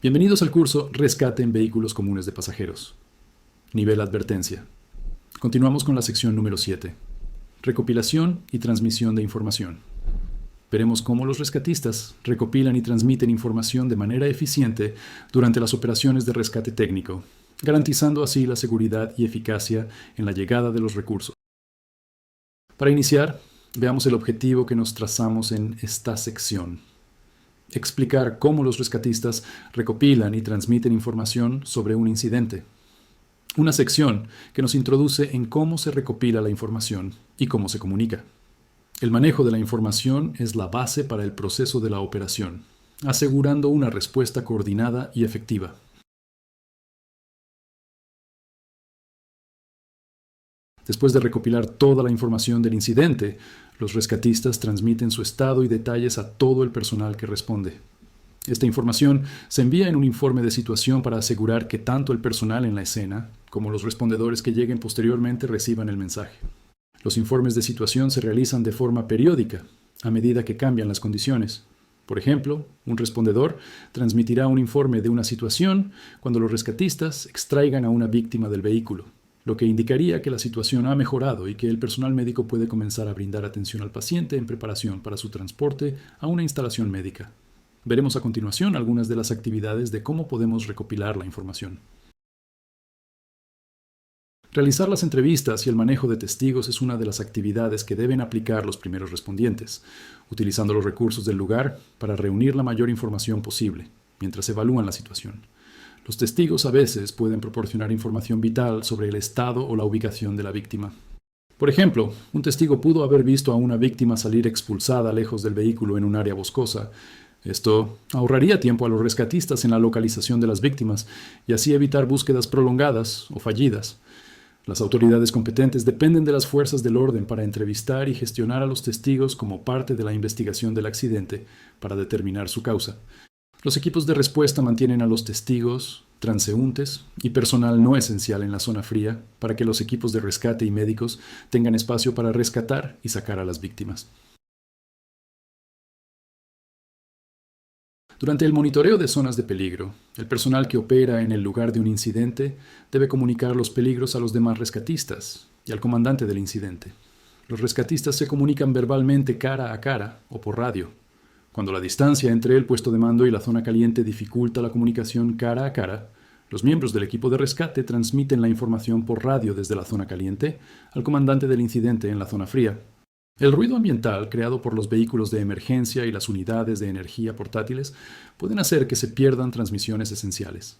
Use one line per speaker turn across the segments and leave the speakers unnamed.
Bienvenidos al curso Rescate en Vehículos Comunes de Pasajeros. Nivel Advertencia. Continuamos con la sección número 7. Recopilación y transmisión de información. Veremos cómo los rescatistas recopilan y transmiten información de manera eficiente durante las operaciones de rescate técnico, garantizando así la seguridad y eficacia en la llegada de los recursos. Para iniciar, veamos el objetivo que nos trazamos en esta sección. Explicar cómo los rescatistas recopilan y transmiten información sobre un incidente. Una sección que nos introduce en cómo se recopila la información y cómo se comunica. El manejo de la información es la base para el proceso de la operación, asegurando una respuesta coordinada y efectiva. Después de recopilar toda la información del incidente, los rescatistas transmiten su estado y detalles a todo el personal que responde. Esta información se envía en un informe de situación para asegurar que tanto el personal en la escena como los respondedores que lleguen posteriormente reciban el mensaje. Los informes de situación se realizan de forma periódica, a medida que cambian las condiciones. Por ejemplo, un respondedor transmitirá un informe de una situación cuando los rescatistas extraigan a una víctima del vehículo, lo que indicaría que la situación ha mejorado y que el personal médico puede comenzar a brindar atención al paciente en preparación para su transporte a una instalación médica. Veremos a continuación algunas de las actividades de cómo podemos recopilar la información. Realizar las entrevistas y el manejo de testigos es una de las actividades que deben aplicar los primeros respondientes, utilizando los recursos del lugar para reunir la mayor información posible, mientras evalúan la situación. Los testigos a veces pueden proporcionar información vital sobre el estado o la ubicación de la víctima. Por ejemplo, un testigo pudo haber visto a una víctima salir expulsada lejos del vehículo en un área boscosa. Esto ahorraría tiempo a los rescatistas en la localización de las víctimas y así evitar búsquedas prolongadas o fallidas. Las autoridades competentes dependen de las fuerzas del orden para entrevistar y gestionar a los testigos como parte de la investigación del accidente para determinar su causa. Los equipos de respuesta mantienen a los testigos, transeúntes y personal no esencial en la zona fría para que los equipos de rescate y médicos tengan espacio para rescatar y sacar a las víctimas. Durante el monitoreo de zonas de peligro, el personal que opera en el lugar de un incidente debe comunicar los peligros a los demás rescatistas y al comandante del incidente. Los rescatistas se comunican verbalmente cara a cara o por radio. Cuando la distancia entre el puesto de mando y la zona caliente dificulta la comunicación cara a cara, los miembros del equipo de rescate transmiten la información por radio desde la zona caliente al comandante del incidente en la zona fría. El ruido ambiental creado por los vehículos de emergencia y las unidades de energía portátiles pueden hacer que se pierdan transmisiones esenciales.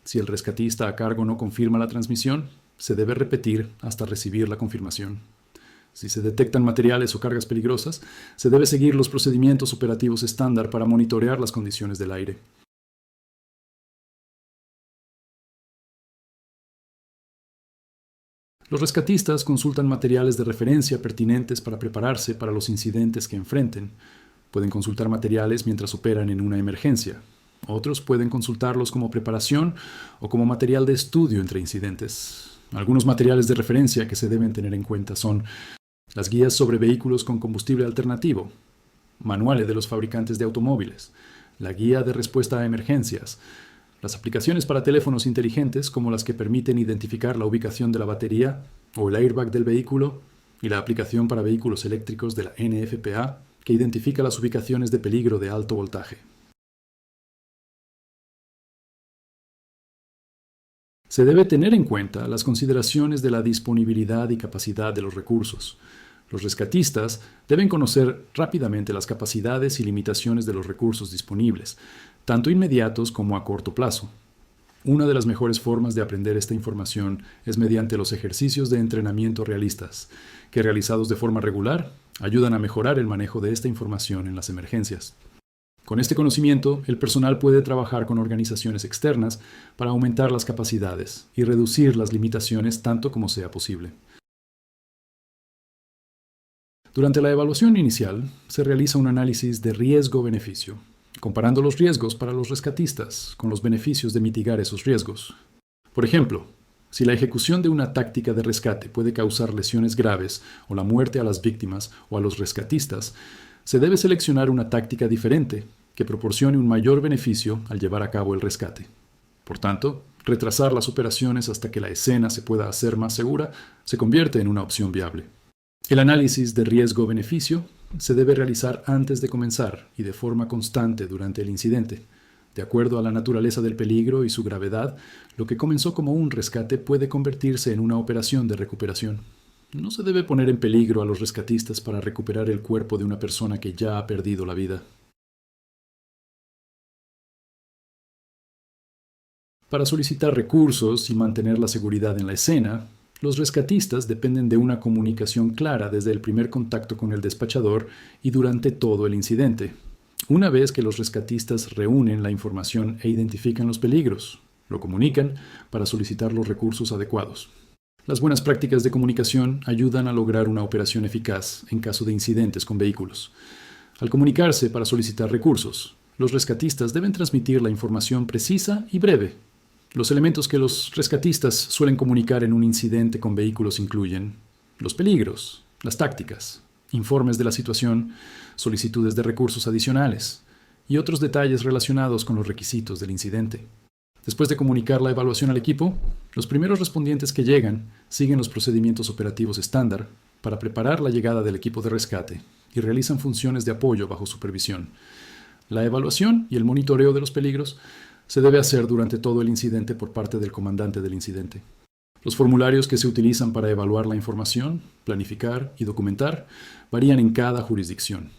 Si el rescatista a cargo no confirma la transmisión, se debe repetir hasta recibir la confirmación. Si se detectan materiales o cargas peligrosas, se debe seguir los procedimientos operativos estándar para monitorear las condiciones del aire. Los rescatistas consultan materiales de referencia pertinentes para prepararse para los incidentes que enfrenten. Pueden consultar materiales mientras operan en una emergencia. Otros pueden consultarlos como preparación o como material de estudio entre incidentes. Algunos materiales de referencia que se deben tener en cuenta son las guías sobre vehículos con combustible alternativo, manuales de los fabricantes de automóviles, la guía de respuesta a emergencias, las aplicaciones para teléfonos inteligentes como las que permiten identificar la ubicación de la batería o el airbag del vehículo y la aplicación para vehículos eléctricos de la NFPA que identifica las ubicaciones de peligro de alto voltaje. Se debe tener en cuenta las consideraciones de la disponibilidad y capacidad de los recursos. Los rescatistas deben conocer rápidamente las capacidades y limitaciones de los recursos disponibles, tanto inmediatos como a corto plazo. Una de las mejores formas de aprender esta información es mediante los ejercicios de entrenamiento realistas, que realizados de forma regular, ayudan a mejorar el manejo de esta información en las emergencias. Con este conocimiento, el personal puede trabajar con organizaciones externas para aumentar las capacidades y reducir las limitaciones tanto como sea posible. Durante la evaluación inicial, se realiza un análisis de riesgo-beneficio, comparando los riesgos para los rescatistas con los beneficios de mitigar esos riesgos. Por ejemplo, si la ejecución de una táctica de rescate puede causar lesiones graves o la muerte a las víctimas o a los rescatistas, se debe seleccionar una táctica diferente que proporcione un mayor beneficio al llevar a cabo el rescate. Por tanto, retrasar las operaciones hasta que la escena se pueda hacer más segura se convierte en una opción viable. El análisis de riesgo-beneficio se debe realizar antes de comenzar y de forma constante durante el incidente. De acuerdo a la naturaleza del peligro y su gravedad, lo que comenzó como un rescate puede convertirse en una operación de recuperación. No se debe poner en peligro a los rescatistas para recuperar el cuerpo de una persona que ya ha perdido la vida. Para solicitar recursos y mantener la seguridad en la escena, los rescatistas dependen de una comunicación clara desde el primer contacto con el despachador y durante todo el incidente. Una vez que los rescatistas reúnen la información e identifican los peligros, lo comunican para solicitar los recursos adecuados. Las buenas prácticas de comunicación ayudan a lograr una operación eficaz en caso de incidentes con vehículos. Al comunicarse para solicitar recursos, los rescatistas deben transmitir la información precisa y breve. Los elementos que los rescatistas suelen comunicar en un incidente con vehículos incluyen los peligros, las tácticas, informes de la situación, solicitudes de recursos adicionales y otros detalles relacionados con los requisitos del incidente. Después de comunicar la evaluación al equipo, los primeros respondientes que llegan siguen los procedimientos operativos estándar para preparar la llegada del equipo de rescate y realizan funciones de apoyo bajo supervisión. La evaluación y el monitoreo de los peligros se debe hacer durante todo el incidente por parte del comandante del incidente. Los formularios que se utilizan para evaluar la información, planificar y documentar varían en cada jurisdicción.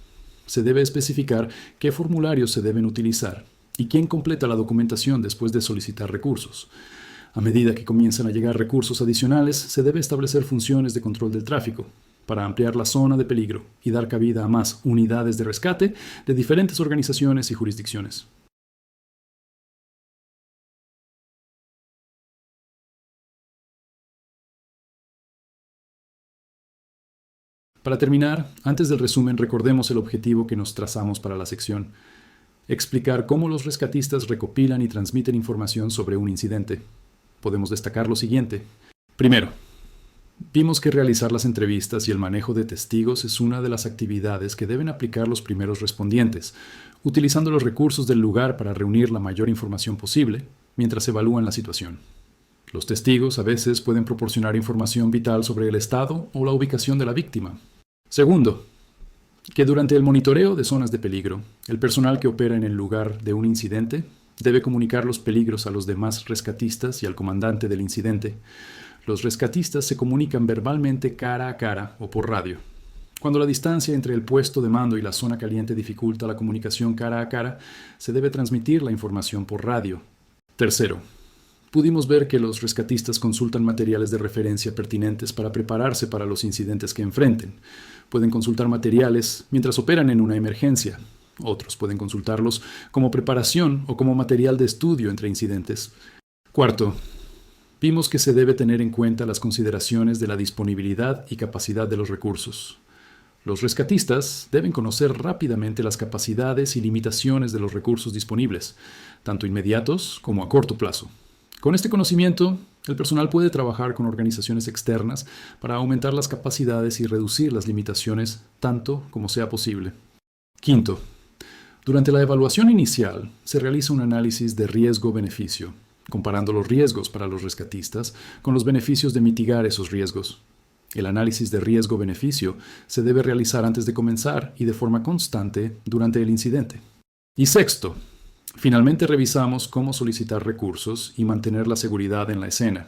Se debe especificar qué formularios se deben utilizar y quién completa la documentación después de solicitar recursos. A medida que comienzan a llegar recursos adicionales, se debe establecer funciones de control del tráfico para ampliar la zona de peligro y dar cabida a más unidades de rescate de diferentes organizaciones y jurisdicciones. Para terminar, antes del resumen, recordemos el objetivo que nos trazamos para la sección. Explicar cómo los rescatistas recopilan y transmiten información sobre un incidente. Podemos destacar lo siguiente. Primero, vimos que realizar las entrevistas y el manejo de testigos es una de las actividades que deben aplicar los primeros respondientes, utilizando los recursos del lugar para reunir la mayor información posible mientras evalúan la situación. Los testigos a veces pueden proporcionar información vital sobre el estado o la ubicación de la víctima. Segundo, que durante el monitoreo de zonas de peligro, el personal que opera en el lugar de un incidente debe comunicar los peligros a los demás rescatistas y al comandante del incidente. Los rescatistas se comunican verbalmente cara a cara o por radio. Cuando la distancia entre el puesto de mando y la zona caliente dificulta la comunicación cara a cara, se debe transmitir la información por radio. Tercero, pudimos ver que los rescatistas consultan materiales de referencia pertinentes para prepararse para los incidentes que enfrenten. Pueden consultar materiales mientras operan en una emergencia. Otros pueden consultarlos como preparación o como material de estudio entre incidentes. Cuarto, vimos que se debe tener en cuenta las consideraciones de la disponibilidad y capacidad de los recursos. Los rescatistas deben conocer rápidamente las capacidades y limitaciones de los recursos disponibles, tanto inmediatos como a corto plazo. Con este conocimiento, el personal puede trabajar con organizaciones externas para aumentar las capacidades y reducir las limitaciones tanto como sea posible. Quinto, durante la evaluación inicial se realiza un análisis de riesgo-beneficio, comparando los riesgos para los rescatistas con los beneficios de mitigar esos riesgos. El análisis de riesgo-beneficio se debe realizar antes de comenzar y de forma constante durante el incidente. Y sexto, finalmente revisamos cómo solicitar recursos y mantener la seguridad en la escena.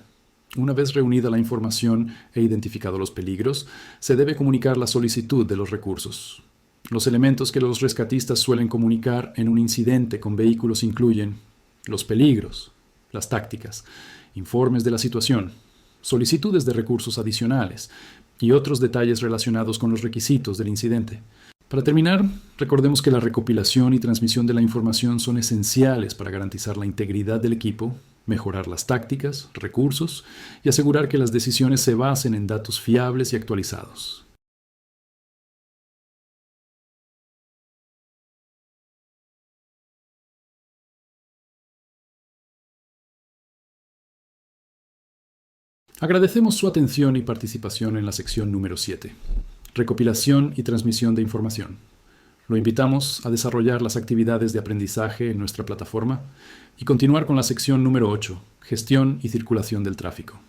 Una vez reunida la información e identificado los peligros, se debe comunicar la solicitud de los recursos. Los elementos que los rescatistas suelen comunicar en un incidente con vehículos incluyen los peligros, las tácticas, informes de la situación, solicitudes de recursos adicionales y otros detalles relacionados con los requisitos del incidente. Para terminar, recordemos que la recopilación y transmisión de la información son esenciales para garantizar la integridad del equipo, mejorar las tácticas, recursos y asegurar que las decisiones se basen en datos fiables y actualizados. Agradecemos su atención y participación en la sección número 7. Recopilación y transmisión de información. Lo invitamos a desarrollar las actividades de aprendizaje en nuestra plataforma y continuar con la sección número 8, Gestión y circulación del tráfico.